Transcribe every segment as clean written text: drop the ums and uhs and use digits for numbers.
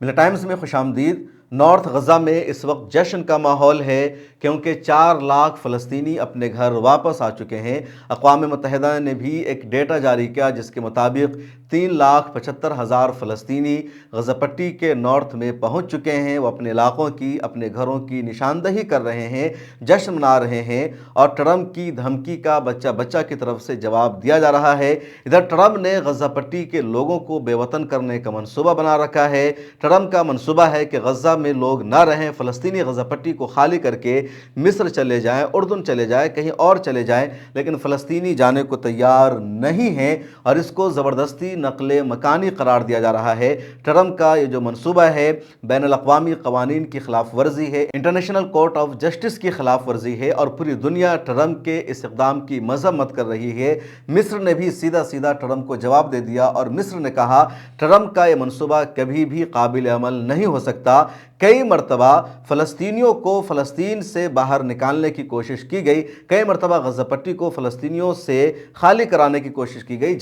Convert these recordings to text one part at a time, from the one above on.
ملت ٹائمز میں خوش آمدید۔ نارتھ غزہ میں اس وقت جشن کا ماحول ہے کیونکہ 4 لاکھ فلسطینی اپنے گھر واپس آ چکے ہیں۔ اقوام متحدہ نے بھی ایک ڈیٹا جاری کیا جس کے مطابق 3,75,000 فلسطینی غزہ پٹی کے نارتھ میں پہنچ چکے ہیں۔ وہ اپنے علاقوں کی، اپنے گھروں کی نشاندہی کر رہے ہیں، جشن منا رہے ہیں، اور ٹرمپ کی دھمکی کا بچہ بچہ کی طرف سے جواب دیا جا رہا ہے۔ ادھر ٹرمپ نے غزہ پٹی کے لوگوں کو بے وطن کرنے کا منصوبہ بنا رکھا ہے۔ ٹرمپ کا منصوبہ ہے کہ غزہ میں لوگ نہ رہیں، فلسطینی غزہ پٹی کو خالی کر کے مصر چلے جائیں، اردن چلے جائیں، کہیں اور چلے جائیں، لیکن فلسطینی جانے کو تیار نہیں ہیں اور اس کو زبردستی نقل مکانی قرار دیا جا رہا ہے۔ ٹرمپ کا یہ جو منصوبہ ہے بین الاقوامی قوانین کی خلاف ورزی ہے، انٹرنیشنل کورٹ آف جسٹس کی خلاف ورزی ہے، اور پوری دنیا ٹرمپ کے اس اقدام کی مذمت کر رہی ہے۔ مصر نے بھی سیدھا سیدھا ٹرمپ کو جواب دے دیا اور مصر نے کہا ٹرمپ کا یہ منصوبہ کبھی بھی قابل عمل نہیں ہو سکتا۔ کئی مرتبہ فلسطینیوں کو فلسطین سے باہر نکالنے کی کوشش کی گئی، کئی مرتبہ غزہ پٹی کو فلسطینیوں سے خالی کرانے کی کوشش کی گئی،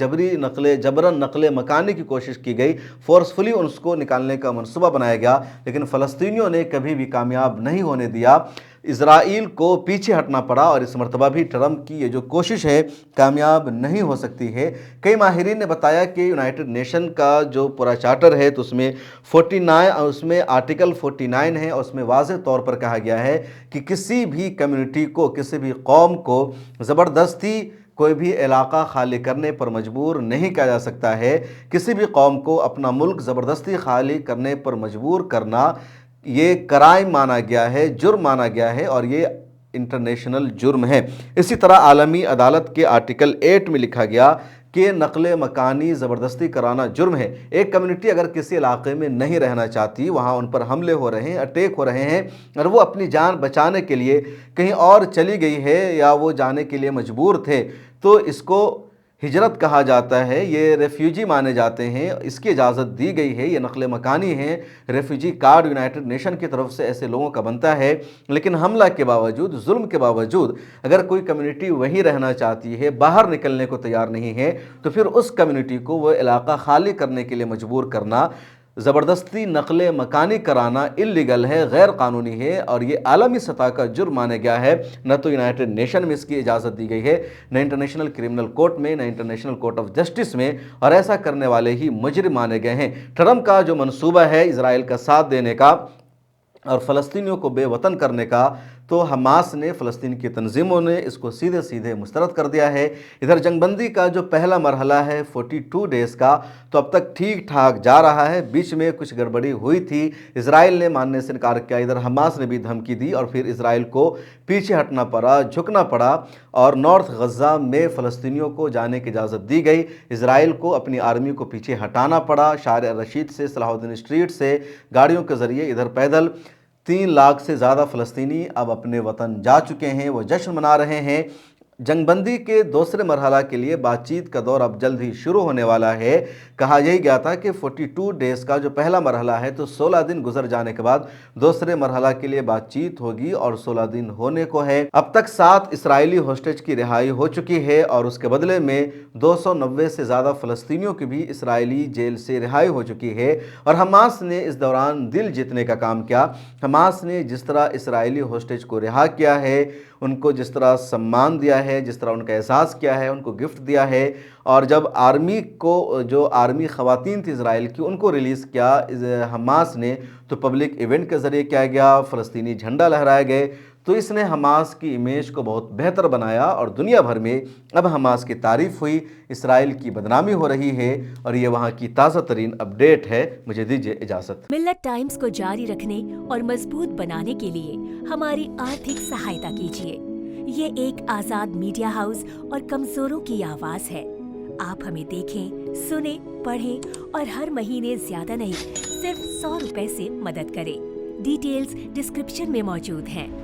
جبرن نقل مکانی کی کوشش کی گئی، فورسفلی اس کو نکالنے کا منصوبہ بنایا گیا، لیکن فلسطینیوں نے کبھی بھی کامیاب نہیں ہونے دیا۔ اسرائیل کو پیچھے ہٹنا پڑا اور اس مرتبہ بھی ٹرمپ کی یہ جو کوشش ہے کامیاب نہیں ہو سکتی ہے۔ کئی ماہرین نے بتایا کہ یونائٹڈ نیشن کا جو پورا چارٹر ہے تو اس میں آرٹیکل 49 ہے، اور اس میں واضح طور پر کہا گیا ہے کہ کسی بھی کمیونٹی کو، کسی بھی قوم کو زبردستی کوئی بھی علاقہ خالی کرنے پر مجبور نہیں کیا جا سکتا ہے۔ کسی بھی قوم کو اپنا ملک زبردستی خالی کرنے پر مجبور کرنا یہ کرائم مانا گیا ہے، جرم مانا گیا ہے، اور یہ انٹرنیشنل جرم ہے۔ اسی طرح عالمی عدالت کے آرٹیکل 8 میں لکھا گیا کہ نقل مکانی زبردستی کرانا جرم ہے۔ ایک کمیونٹی اگر کسی علاقے میں نہیں رہنا چاہتی، وہاں ان پر حملے ہو رہے ہیں، اٹیک ہو رہے ہیں، اور وہ اپنی جان بچانے کے لیے کہیں اور چلی گئی ہے یا وہ جانے کے لیے مجبور تھے، تو اس کو ہجرت کہا جاتا ہے، یہ ریفیوجی مانے جاتے ہیں، اس کی اجازت دی گئی ہے، یہ نقل مکانی ہے۔ ریفیوجی کارڈ یونائٹڈ نیشن کی طرف سے ایسے لوگوں کا بنتا ہے، لیکن حملہ کے باوجود، ظلم کے باوجود اگر کوئی کمیونٹی وہیں رہنا چاہتی ہے، باہر نکلنے کو تیار نہیں ہے، تو پھر اس کمیونٹی کو وہ علاقہ خالی کرنے کے لیے مجبور کرنا، زبردستی نقل مکانی کرانا اللیگل ہے، غیر قانونی ہے، اور یہ عالمی سطح کا جرم مانا گیا ہے۔ نہ تو یونائٹڈ نیشن میں اس کی اجازت دی گئی ہے، نہ انٹرنیشنل کرمنل کورٹ میں، نہ انٹرنیشنل کورٹ آف جسٹس میں، اور ایسا کرنے والے ہی مجرم مانے گئے ہیں۔ ٹرمپ کا جو منصوبہ ہے اسرائیل کا ساتھ دینے کا اور فلسطینیوں کو بے وطن کرنے کا، تو حماس نے، فلسطین کی تنظیموں نے اس کو سیدھے سیدھے مسترد کر دیا ہے۔ ادھر جنگ بندی کا جو پہلا مرحلہ ہے 42 ڈیز کا، تو اب تک ٹھیک ٹھاک جا رہا ہے۔ بیچ میں کچھ گڑبڑی ہوئی تھی، اسرائیل نے ماننے سے انکار کیا، ادھر حماس نے بھی دھمکی دی، اور پھر اسرائیل کو پیچھے ہٹنا پڑا، جھکنا پڑا، اور نارتھ غزہ میں فلسطینیوں کو جانے کی اجازت دی گئی۔ اسرائیل کو اپنی آرمی کو پیچھے ہٹانا پڑا، شارع رشید سے، صلاح الدین اسٹریٹ سے گاڑیوں کے ذریعے، ادھر پیدل 3 لاکھ سے زیادہ فلسطینی اب اپنے وطن جا چکے ہیں، وہ جشن منا رہے ہیں۔ جنگ بندی کے دوسرے مرحلہ کے لیے بات چیت کا دور اب جلد ہی شروع ہونے والا ہے۔ کہا یہی گیا تھا کہ 42 ڈیز کا جو پہلا مرحلہ ہے تو 16 دن گزر جانے کے بعد دوسرے مرحلہ کے لیے بات چیت ہوگی، اور 16 دن ہونے کو ہے۔ اب تک 7 اسرائیلی ہوسٹیج کی رہائی ہو چکی ہے، اور اس کے بدلے میں 290 سے زیادہ فلسطینیوں کی بھی اسرائیلی جیل سے رہائی ہو چکی ہے۔ اور حماس نے اس دوران دل جیتنے کا کام کیا۔ حماس نے جس طرح اسرائیلی ہوسٹیج کو رہا کیا ہے، ان کو جس طرح سمان دیا ہے، جس طرح ان کا احساس کیا ہے، ان کو گفٹ دیا ہے، اور جب آرمی کو، جو آرمی خواتین تھی اسرائیل کی، ان کو ریلیز کیا حماس نے، تو پبلک ایونٹ کے ذریعے کیا گیا، فلسطینی جھنڈا لہرائے گئے، تو اس نے حماس کی امیج کو بہت بہتر بنایا، اور دنیا بھر میں اب حماس کی تعریف ہوئی، اسرائیل کی بدنامی ہو رہی ہے، اور یہ وہاں کی تازہ ترین اپڈیٹ ہے۔ مجھے دیجیے اجازت۔ ملت ٹائمز کو جاری رکھنے اور مضبوط بنانے کے لیے ہماری آرتھک سہایتا کیجیے۔ یہ ایک آزاد میڈیا ہاؤس اور کمزوروں کی آواز ہے۔ آپ ہمیں دیکھیں، سنیں، پڑھیں اور ہر مہینے زیادہ نہیں، صرف 100 روپے سے مدد کریں۔ ڈیٹیلز ڈسکرپشن میں موجود ہیں۔